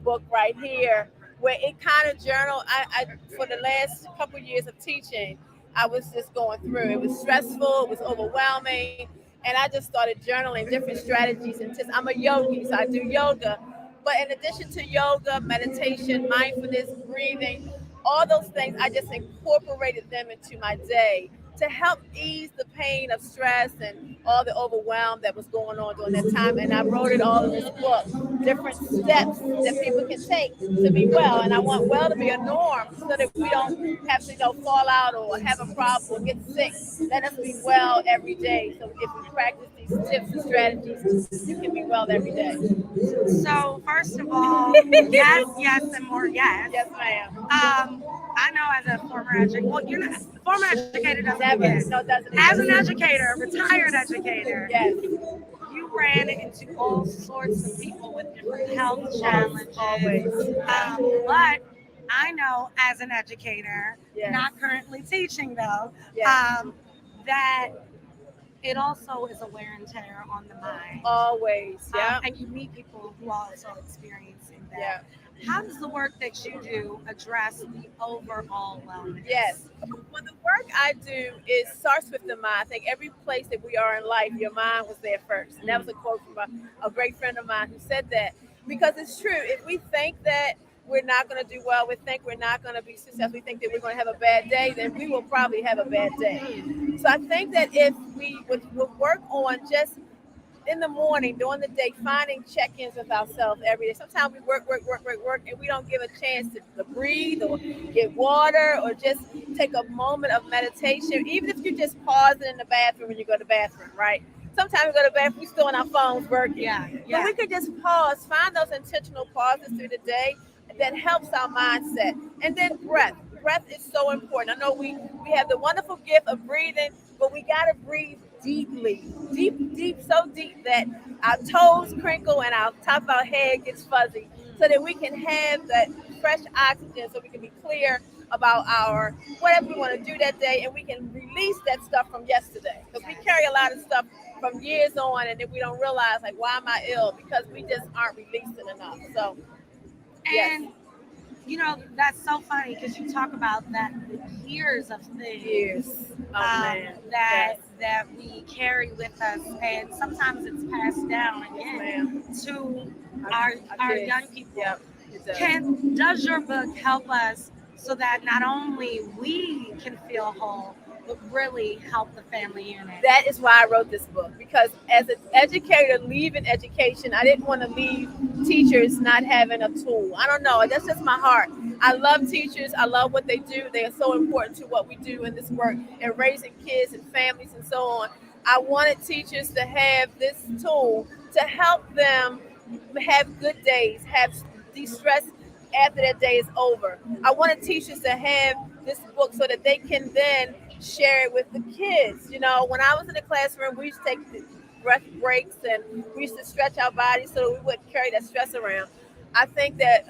book right here, where it kind of journal. I for the last couple years of teaching, I was just going through. It was stressful. It was overwhelming. And I just started journaling different strategies. And just, I'm a yogi, so I do yoga. But in addition to yoga, meditation, mindfulness, breathing, all those things, I just incorporated them into my day to help ease the pain of stress and all the overwhelm that was going on during that time. And I wrote it all in this book, different steps that people can take to be well. And I want well to be a norm so that we don't have to, fall out or have a problem or get sick. Let us be well every day. So if we practice these tips and strategies, you can be well every day. So first of all, yes, yes, and more yes. Yes, ma'am. I know as a former educator, well, you're not, former educator doesn't Never. begin. No, doesn't. As an educator, retired educator, Yes. you ran into all sorts of people with different health challenges. Always. But I know as an educator, Yes. not currently teaching though, Yes. that it also is a wear and tear on the mind. Always. Yeah. And you meet people who are also experiencing that. Yeah. How does the work that you do address the overall wellness? Yes. Well, the work I do is starts with the mind. I think every place that we are in life, your mind was there first. And that was a quote from a great friend of mine who said that. Because it's true. If we think that we're not going to do well, we think we're not going to be successful, we think that we're going to have a bad day, then we will probably have a bad day. So I think that if we would work on just in the morning, during the day, finding check-ins with ourselves every day. Sometimes we work, and we don't give a chance to breathe or get water or just take a moment of meditation. Even if you're just pausing in the bathroom when you go to the bathroom, right? Sometimes we go to the bathroom, we're still on our phones working. Yeah. But we could just pause, find those intentional pauses through the day that helps our mindset. And then breath. Breath is so important. I know we have the wonderful gift of breathing, but we got to breathe deeply, deep, so deep that our toes crinkle and our top of our head gets fuzzy, so that we can have that fresh oxygen, so we can be clear about our whatever we want to do that day, and we can release that stuff from yesterday. Because we carry a lot of stuff from years on, and then we don't realize, like, why am I ill? Because we just aren't releasing enough. So, yes. And that's so funny because you talk about that years of things Years. Oh, man. that we carry with us, and sometimes it's passed down again to our kids. young people. Yep, it does. Does your book help us so that not only we can feel whole, but really help the family unit? That is why I wrote this book, because as an educator leaving education, I didn't want to leave teachers not having a tool. I don't know. That's just my heart. I love teachers. I love what they do. They are so important to what we do in this work and raising kids and families and so on. I wanted teachers to have this tool to help them have good days, have de-stress after that day is over. I wanted teachers to have this book so that they can then share it with the kids. When I was in the classroom, we used to take breath breaks and we used to stretch our bodies so that we wouldn't carry that stress around. I think that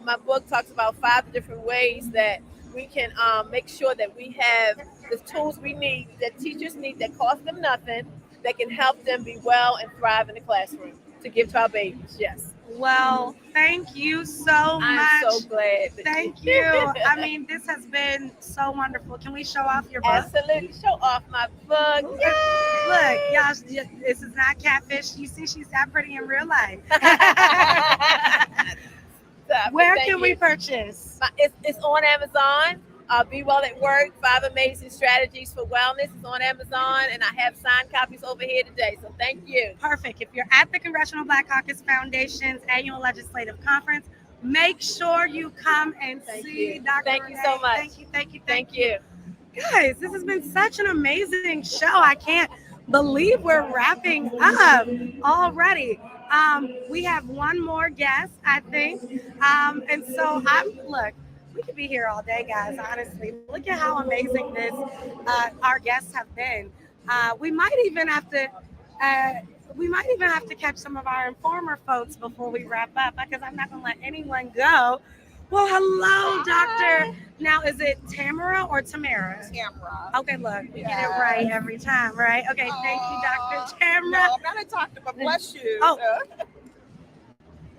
my book talks about 5 different ways that we can make sure that we have the tools we need, that teachers need, that cost them nothing, that can help them be well and thrive in the classroom to give to our babies. Yes. Well, thank you so much. I'm so glad. Thank you. I mean, this has been so wonderful. Can we show off your book? Absolutely. Show off my book. Yay! Look, y'all, this is not catfish. You see, she's that pretty in real life. Where can we purchase? It's on Amazon. Be Well at Work, 5 Amazing Strategies for Wellness is on Amazon, and I have signed copies over here today, so thank you. Perfect. If you're at the Congressional Black Caucus Foundation's annual legislative conference, Make sure you come and Thank see you. Dr. Thank you Renee. so much. Thank you, thank you, Thank you. Guys, this has been such an amazing show. I can't believe we're wrapping up already. We have one more guest, I think. And so look, we could be here all day, guys, honestly. Look at how amazing our guests have been. We might even have to. Uh, we might even have to catch some of our informer folks before we wrap up because I'm not going to let anyone go. Well, hello, Doctor. Now, is it Tamara or Tamara? Tamara. Okay, look, you get it right every time, right? Okay, thank you, Dr. Tamara. No, I'm not a doctor, but bless you. Oh.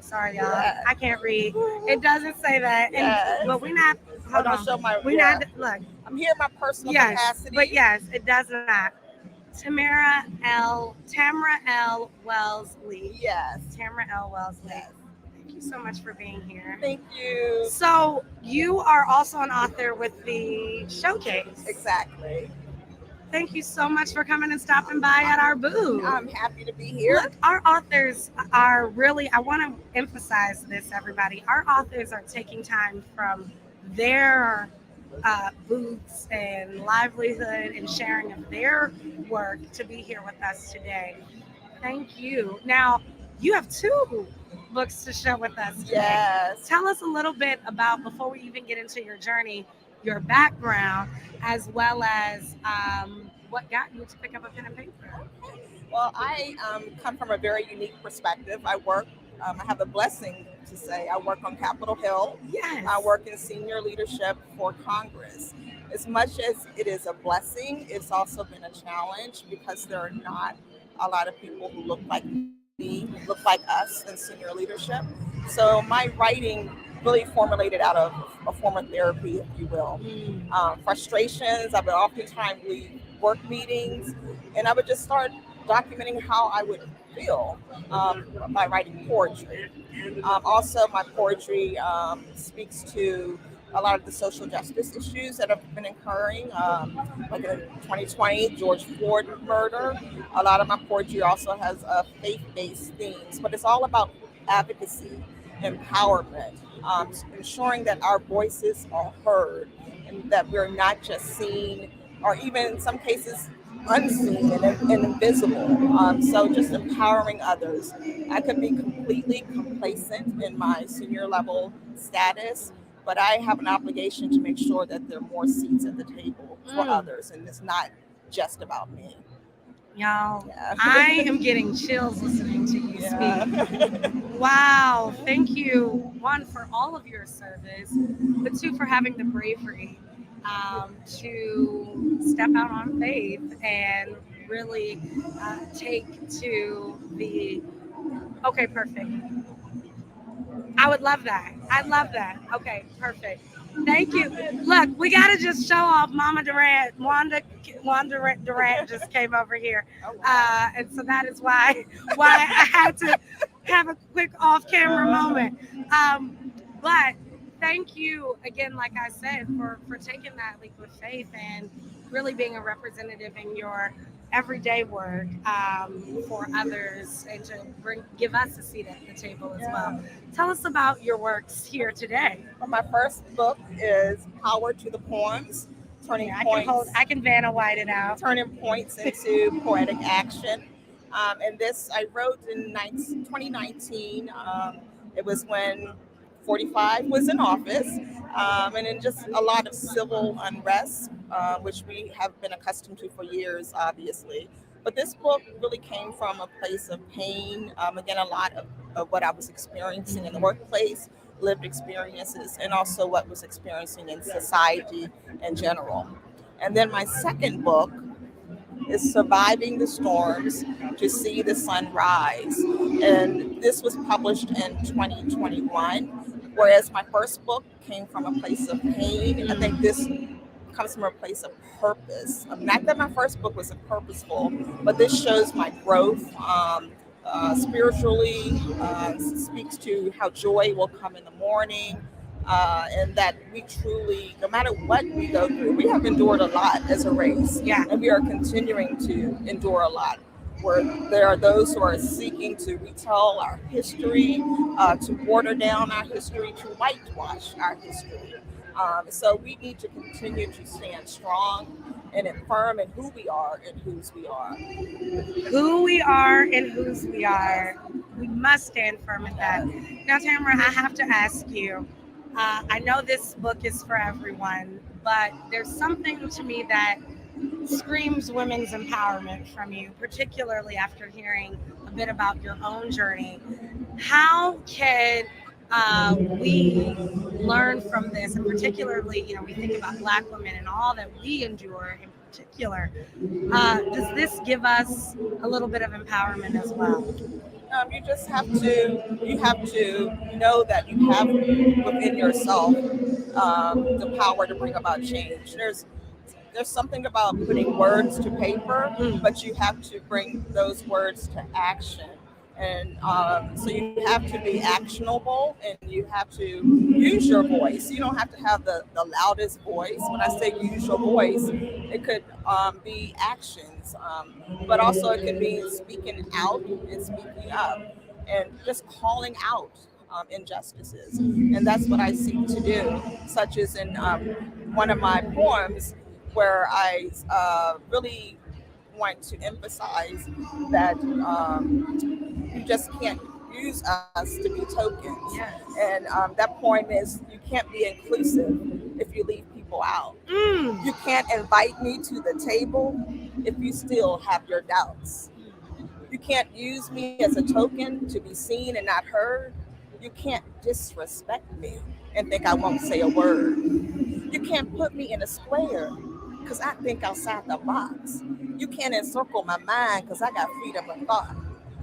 Sorry, y'all. Yeah. I can't read. It doesn't say that. Yes. But we're not. Hold on. Show my. We're not. Look. I'm here in my personal Yes, capacity. but yes, it does not. Tamara L. Wellesley. Yes. Tamara L. Wellesley. Yes. Thank you so much for being here. Thank you. So you are also an author with the Showcase. Exactly. Thank you so much for coming and stopping by at our booth. I'm happy to be here. Look, our authors are really, I want to emphasize this, everybody. Our authors are taking time from their booths and livelihood and sharing of their work to be here with us today. Thank you. Now, you have 2 books to share with us today. Yes. Tell us a little bit about, before we even get into your journey, your background, as well as what got you to pick up a pen and paper. Well, I come from a very unique perspective. I work, I have the blessing to say, I work on Capitol Hill. Yes. I work in senior leadership for Congress. As much as it is a blessing, it's also been a challenge because there are not a lot of people who look like me, look like us in senior leadership. So my writing really formulated out of a form of therapy, if you will. Frustrations, I would oftentimes leave work meetings, and I would just start documenting how I would feel by writing poetry. Also, my poetry speaks to a lot of the social justice issues that have been occurring, like in 2020, George Floyd murder. A lot of my poetry also has faith-based themes, but it's all about advocacy, empowerment, ensuring that our voices are heard and that we're not just seen, or even in some cases unseen and invisible. So just empowering others. I could be completely complacent in my senior level status, but I have an obligation to make sure that there are more seats at the table for others, and it's not just about me. Y'all, I am getting chills listening to you speak. Wow. Thank you, 1, for all of your service, but 2, for having the bravery to step out on faith and really take to the, okay, perfect. I would love that. I'd love that. Okay, perfect. Thank you. Look, we got to just show off Mama Durant. Wanda Durant just came over here. And so that is why I had to have a quick off-camera moment. But thank you again, like I said, for taking that leap of faith and really being a representative in your everyday work for others and to give us a seat at the table as well. Tell us about your works here today. Well, my first book is Power to the Poems, turning points. I can Vanna White it out. Turning points into poetic action. And this I wrote in 2019. It was when 45 was in office, and in just a lot of civil unrest, which we have been accustomed to for years, obviously. But this book really came from a place of pain. Again, a lot of what I was experiencing in the workplace, lived experiences, and also what was experiencing in society in general. And then my second book is Surviving the Storms to See the Sun Rise. And this was published in 2021, whereas my first book came from a place of pain. I think this comes from a place of purpose. Not that my first book was purposeful, but this shows my growth spiritually, speaks to how joy will come in the morning, and that we truly, no matter what we go through, we have endured a lot as a race, and we are continuing to endure a lot. where there are those who are seeking to retell our history, to water down our history, to whitewash our history. So we need to continue to stand strong and firm in who we are and whose we are. Who we are and whose we are. We must stand firm in that. Now, Tamara, I have to ask you. I know this book is for everyone, but there's something to me that screams women's empowerment from you, particularly after hearing a bit about your own journey. How can we learn from this, and particularly, we think about Black women and all that we endure in particular. Does this give us a little bit of empowerment as well? You just have to know that you have within yourself the power to bring about change. There's something about putting words to paper, but you have to bring those words to action. And so you have to be actionable, and you have to use your voice. You don't have to have the loudest voice. When I say use your voice, it could be actions, but also it can be speaking out and speaking up and just calling out injustices. And that's what I seek to do, such as in one of my poems where I really want to emphasize that you just can't use us to be tokens. Yes. And that point is, you can't be inclusive if you leave people out. You can't invite me to the table if you still have your doubts. You can't use me as a token to be seen and not heard. You can't disrespect me and think I won't say a word. You can't put me in a square because I think outside the box. You can't encircle my mind because I got freedom of thought.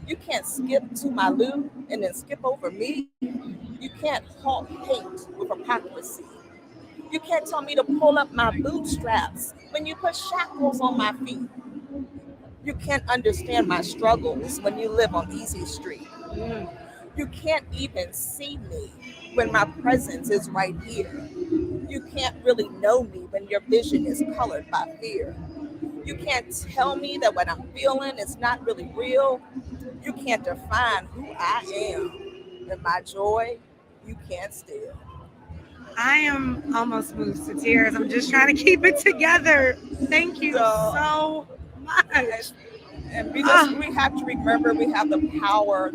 You can't skip to my loo and then skip over me. You can't halt hate with hypocrisy. You can't tell me to pull up my bootstraps when you put shackles on my feet. You can't understand my struggles when you live on Easy Street. You can't even see me when my presence is right here. You can't really know me when your vision is colored by fear. You can't tell me that what I'm feeling is not really real. You can't define who I am. And my joy, you can't steal. I am almost moved to tears. I'm just trying to keep it together. Thank you so much. And we have to remember we have the power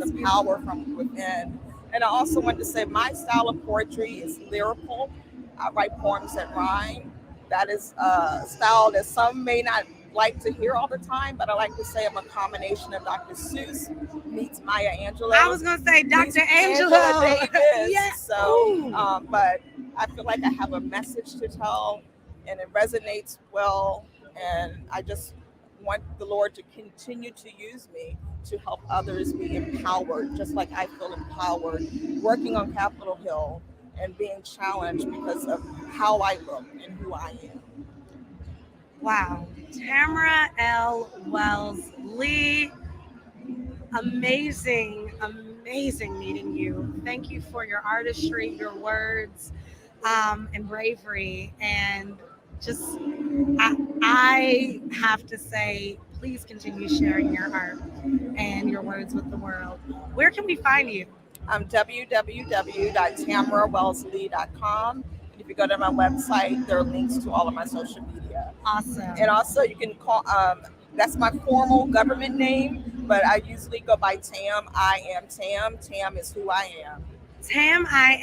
from within. And I also want to say my style of poetry is lyrical. I write poems that rhyme. That is a style that some may not like to hear all the time, but I like to say I'm a combination of Dr. Seuss meets Maya Angelou. I was going to say Dr. Angela Angela. Davis. Yes. So, but I feel like I have a message to tell, and it resonates well. And I just want the Lord to continue to use me to help others be empowered, just like I feel empowered working on Capitol Hill and being challenged because of how I look and who I am. Wow. Tamara L. Wells Lee. Amazing meeting you. Thank you for your artistry, your words, and bravery. And just, I have to say, please continue sharing your art and your words with the world. Where can we find you? www.tamarawellslee.com. If you go to my website, there are links to all of my social media. Awesome. And also you can call, that's my formal government name, but I usually go by Tam. I am Tam. Tam is who I am. Tam, I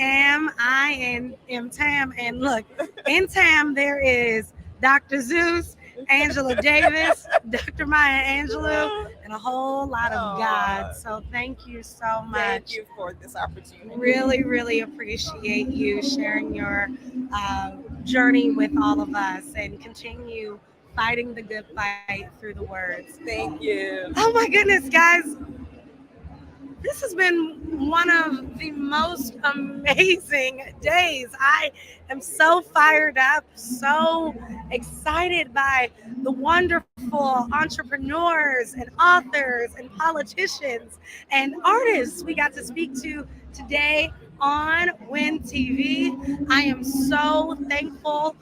am Tam. And look, in Tam, there is Dr. Zeus, Angela Davis, Dr. Maya Angelou, and a whole lot of God. So thank you so much. Thank you for this opportunity. Really, really appreciate you sharing your journey with all of us, and continue fighting the good fight through the words. Thank you. Oh my goodness, guys. This has been one of the most amazing days. I am so fired up, so excited by the wonderful entrepreneurs and authors and politicians and artists we got to speak to today on Win TV. I am so thankful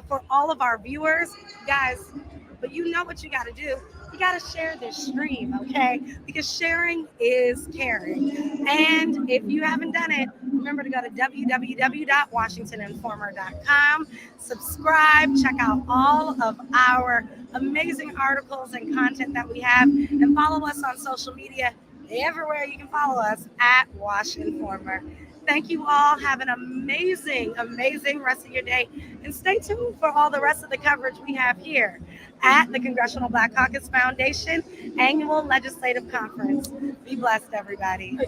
for all of our viewers. Guys, But you know what you got to do? You got to share this stream, okay? Because sharing is caring. And if you haven't done it, remember to go to www.washingtoninformer.com, subscribe, check out all of our amazing articles and content that we have, and follow us on social media. Everywhere you can follow us at Wash Informer. Thank you all. Have an amazing, amazing rest of your day. And stay tuned for all the rest of the coverage we have here at the Congressional Black Caucus Foundation Annual Legislative Conference. Be blessed, everybody.